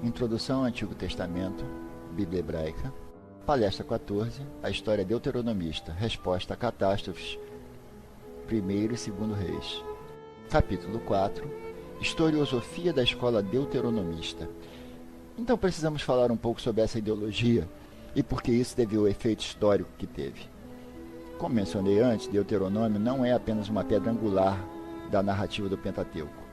Introdução ao Antigo Testamento, Bíblia Hebraica. Palestra 14, a história deuteronomista, resposta a catástrofes, 1º e 2º Reis. Capítulo 4, historiosofia da escola deuteronomista. Então precisamos falar um pouco sobre essa ideologia e por que isso teve o efeito histórico que teve. Como mencionei antes, Deuteronômio não é apenas uma pedra angular da narrativa do Pentateuco.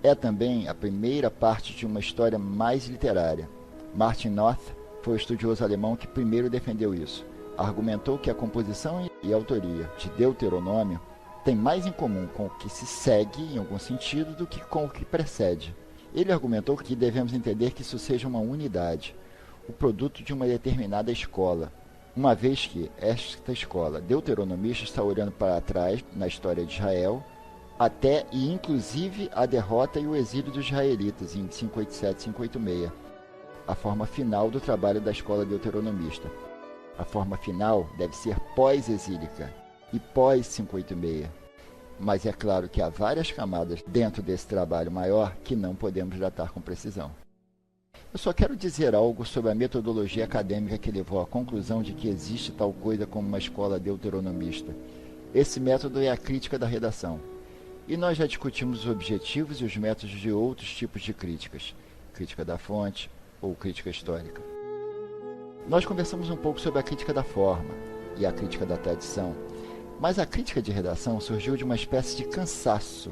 É também a primeira parte de uma história mais literária. Martin North foi o estudioso alemão que primeiro defendeu isso. Argumentou que a composição e a autoria de Deuteronômio tem mais em comum com o que se segue, em algum sentido, do que com o que precede. Ele argumentou que devemos entender que isso seja uma unidade, o produto de uma determinada escola, uma vez que esta escola deuteronomista está olhando para trás na história de Israel, até e inclusive a derrota e o exílio dos israelitas em 587 e 586, a forma final do trabalho da escola deuteronomista. A forma final deve ser pós-exílica e pós-586, mas é claro que há várias camadas dentro desse trabalho maior que não podemos datar com precisão. Eu só quero dizer algo sobre a metodologia acadêmica que levou à conclusão de que existe tal coisa como uma escola deuteronomista. Esse método é a crítica da redação. E nós já discutimos os objetivos e os métodos de outros tipos de críticas, crítica da fonte ou crítica histórica. Nós conversamos um pouco sobre a crítica da forma e a crítica da tradição, mas a crítica de redação surgiu de uma espécie de cansaço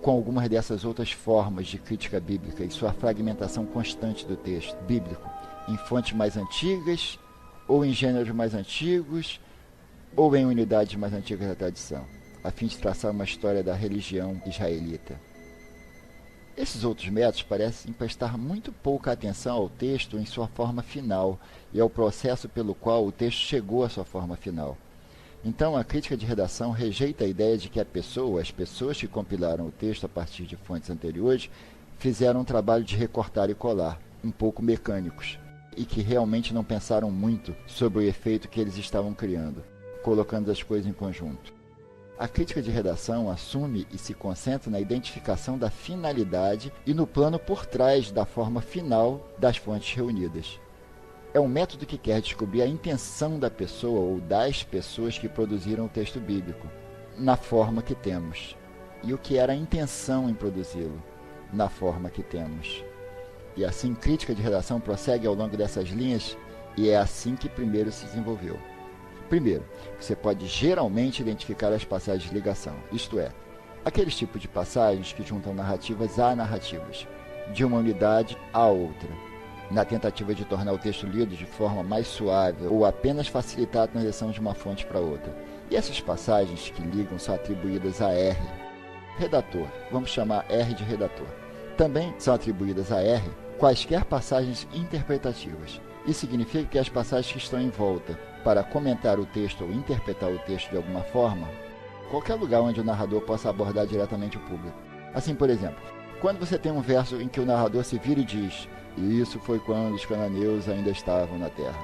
com algumas dessas outras formas de crítica bíblica e sua fragmentação constante do texto bíblico em fontes mais antigas, ou em gêneros mais antigos, ou em unidades mais antigas da tradição, a fim de traçar uma história da religião israelita. Esses outros métodos parecem prestar muito pouca atenção ao texto em sua forma final e ao processo pelo qual o texto chegou à sua forma final. Então, a crítica de redação rejeita a ideia de que as pessoas que compilaram o texto a partir de fontes anteriores, fizeram um trabalho de recortar e colar, um pouco mecânicos, e que realmente não pensaram muito sobre o efeito que eles estavam criando, colocando as coisas em conjunto. A crítica de redação assume e se concentra na identificação da finalidade e no plano por trás da forma final das fontes reunidas. É um método que quer descobrir a intenção da pessoa ou das pessoas que produziram o texto bíblico, na forma que temos, e o que era a intenção em produzi-lo, na forma que temos. E assim, crítica de redação prossegue ao longo dessas linhas, e é assim que primeiro se desenvolveu. Primeiro, você pode geralmente identificar as passagens de ligação, isto é, aqueles tipos de passagens que juntam narrativas a narrativas, de uma unidade a outra, na tentativa de tornar o texto lido de forma mais suave ou apenas facilitar a transição de uma fonte para outra. E essas passagens que ligam são atribuídas a R, redator, vamos chamar R de redator. Também são atribuídas a R quaisquer passagens interpretativas. Isso significa que as passagens que estão em volta para comentar o texto ou interpretar o texto de alguma forma, qualquer lugar onde o narrador possa abordar diretamente o público. Assim, por exemplo, quando você tem um verso em que o narrador se vira e diz: "E isso foi quando os cananeus ainda estavam na terra."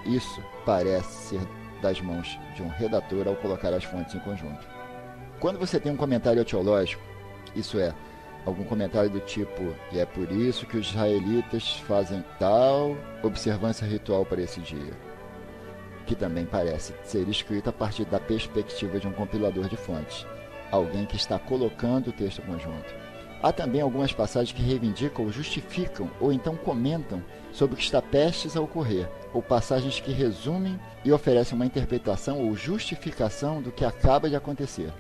Isso parece ser das mãos de um redator ao colocar as fontes em conjunto. Quando você tem um comentário teológico, isso é, algum comentário do tipo: "E é por isso que os israelitas fazem tal observância ritual para esse dia", que também parece ser escrito a partir da perspectiva de um compilador de fontes, alguém que está colocando o texto conjunto. Há também algumas passagens que reivindicam ou justificam ou então comentam sobre o que está prestes a ocorrer, ou passagens que resumem e oferecem uma interpretação ou justificação do que acaba de acontecer.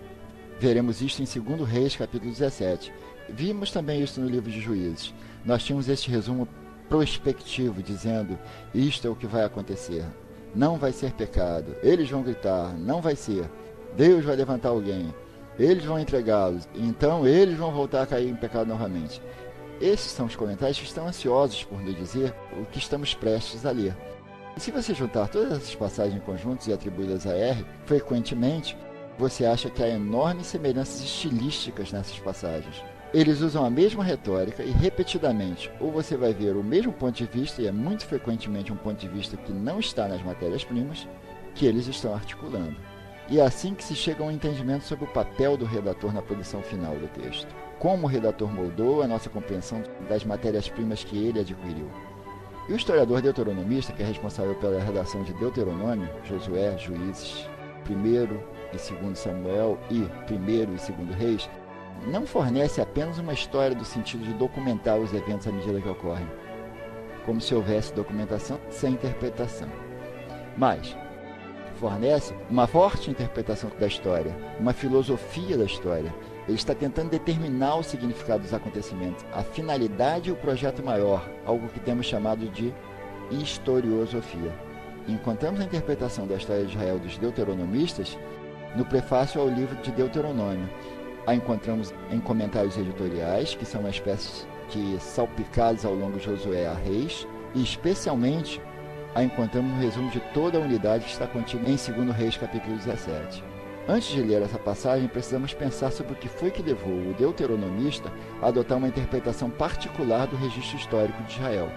Veremos isto em 2º Reis, capítulo 17. Vimos também isso no livro de Juízes. Nós tínhamos este resumo prospectivo, dizendo: isto é o que vai acontecer. Não vai ser pecado. Eles vão gritar: não vai ser. Deus vai levantar alguém. Eles vão entregá-los, então eles vão voltar a cair em pecado novamente. Esses são os comentários que estão ansiosos por nos dizer o que estamos prestes a ler. E se você juntar todas essas passagens em conjuntos e atribuídas a R, frequentemente você acha que há enormes semelhanças estilísticas nessas passagens. Eles usam a mesma retórica e repetidamente, ou você vai ver o mesmo ponto de vista, e é muito frequentemente um ponto de vista que não está nas matérias-primas, que eles estão articulando. E é assim que se chega a um entendimento sobre o papel do redator na produção final do texto. Como o redator moldou a nossa compreensão das matérias-primas que ele adquiriu. E o historiador deuteronomista, que é responsável pela redação de Deuteronômio, Josué, Juízes, 1º e 2º Samuel e 1º e 2º Reis, não fornece apenas uma história do sentido de documentar os eventos à medida que ocorrem, como se houvesse documentação sem interpretação, mas fornece uma forte interpretação da história, uma filosofia da história. Ele está tentando determinar o significado dos acontecimentos, a finalidade e o projeto maior, algo que temos chamado de historiosofia. Encontramos a interpretação da história de Israel dos deuteronomistas no prefácio ao livro de Deuteronômio. A encontramos em comentários editoriais, que são uma espécie de salpicados ao longo de Josué a Reis, e especialmente a encontramos no resumo de toda a unidade que está contida em 2 Reis, capítulo 17. Antes de ler essa passagem, precisamos pensar sobre o que foi que levou o deuteronomista a adotar uma interpretação particular do registro histórico de Israel.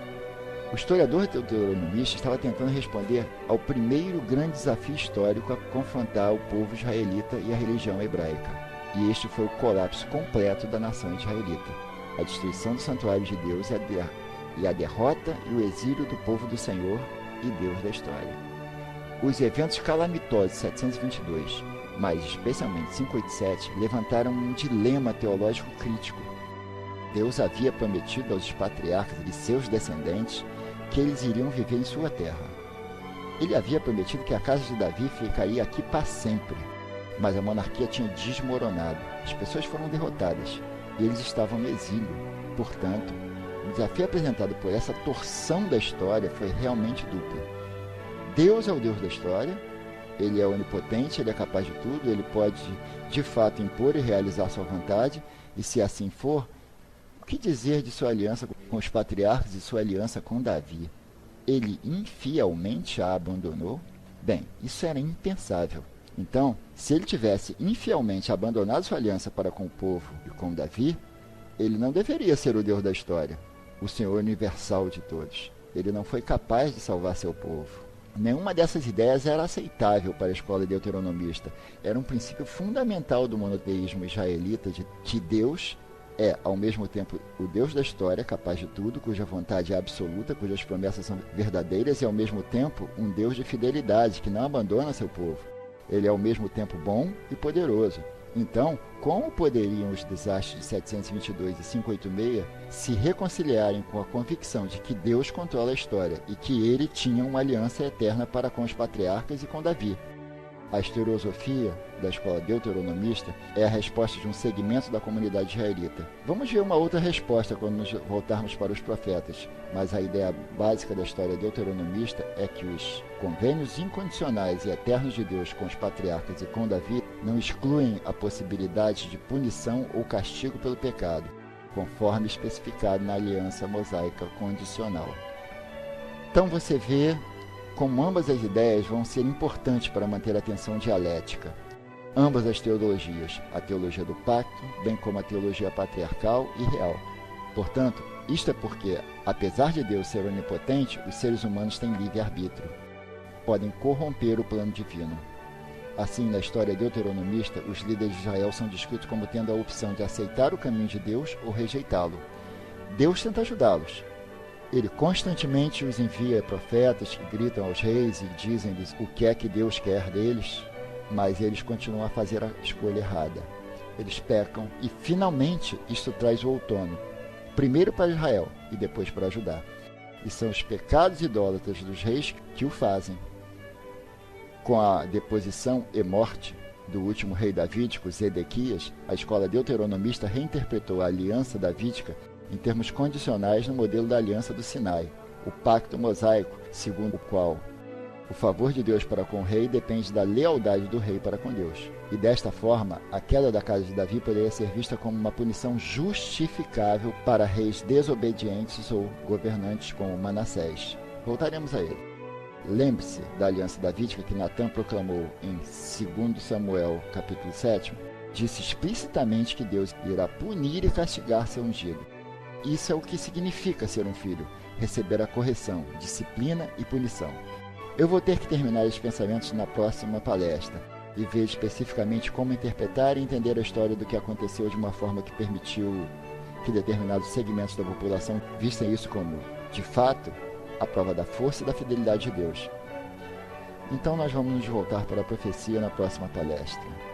O historiador deuteronomista estava tentando responder ao primeiro grande desafio histórico a confrontar o povo israelita e a religião hebraica. E este foi o colapso completo da nação israelita, a destruição do santuário de Deus e a derrota e o exílio do povo do Senhor e Deus da história. Os eventos calamitosos de 722, mas especialmente 587, levantaram um dilema teológico crítico. Deus havia prometido aos patriarcas e seus descendentes que eles iriam viver em sua terra. Ele havia prometido que a casa de Davi ficaria aqui para sempre, mas a monarquia tinha desmoronado, as pessoas foram derrotadas e eles estavam no exílio. Portanto, o desafio apresentado por essa torção da história foi realmente duplo. Deus é o Deus da história, ele é onipotente, ele é capaz de tudo, ele pode de fato impor e realizar sua vontade, e se assim for, o que dizer de sua aliança com os patriarcas e sua aliança com Davi? Ele infielmente a abandonou? Bem, isso era impensável. Então, se ele tivesse infielmente abandonado sua aliança para com o povo e com Davi, ele não deveria ser o Deus da história, o Senhor universal de todos. Ele não foi capaz de salvar seu povo. Nenhuma dessas ideias era aceitável para a escola deuteronomista. Era um princípio fundamental do monoteísmo israelita de que Deus é, ao mesmo tempo, o Deus da história, capaz de tudo, cuja vontade é absoluta, cujas promessas são verdadeiras, e ao mesmo tempo um Deus de fidelidade, que não abandona seu povo. Ele é ao mesmo tempo bom e poderoso. Então, como poderiam os desastres de 722 e 586 se reconciliarem com a convicção de que Deus controla a história e que ele tinha uma aliança eterna para com os patriarcas e com Davi? A historiosofia da escola deuteronomista é a resposta de um segmento da comunidade israelita. Vamos ver uma outra resposta quando nos voltarmos para os profetas, mas a ideia básica da história deuteronomista é que os convênios incondicionais e eternos de Deus com os patriarcas e com Davi não excluem a possibilidade de punição ou castigo pelo pecado, conforme especificado na aliança mosaica condicional. Então você vê como ambas as ideias vão ser importantes para manter a tensão dialética. Ambas as teologias, a teologia do pacto, bem como a teologia patriarcal e real. Portanto, isto é porque, apesar de Deus ser onipotente, os seres humanos têm livre-arbítrio. Podem corromper o plano divino. Assim, na história deuteronomista, os líderes de Israel são descritos como tendo a opção de aceitar o caminho de Deus ou rejeitá-lo. Deus tenta ajudá-los. Ele constantemente os envia profetas que gritam aos reis e dizem-lhes o que é que Deus quer deles, mas eles continuam a fazer a escolha errada. Eles pecam e, finalmente, isto traz o outono, primeiro para Israel e depois para Judá. E são os pecados idólatras dos reis que o fazem. Com a deposição e morte do último rei davídico, Zedequias, a escola deuteronomista reinterpretou a aliança davídica em termos condicionais no modelo da aliança do Sinai, o pacto mosaico, segundo o qual o favor de Deus para com o rei depende da lealdade do rei para com Deus. E desta forma, a queda da casa de Davi poderia ser vista como uma punição justificável para reis desobedientes ou governantes como Manassés. Voltaremos a ele. Lembre-se da aliança davídica que Natã proclamou em 2 Samuel, capítulo 7, disse explicitamente que Deus irá punir e castigar seu ungido. Isso é o que significa ser um filho, receber a correção, disciplina e punição. Eu vou ter que terminar esses pensamentos na próxima palestra, e ver especificamente como interpretar e entender a história do que aconteceu de uma forma que permitiu que determinados segmentos da população vissem isso como, de fato, a prova da força e da fidelidade de Deus. Então nós vamos nos voltar para a profecia na próxima palestra.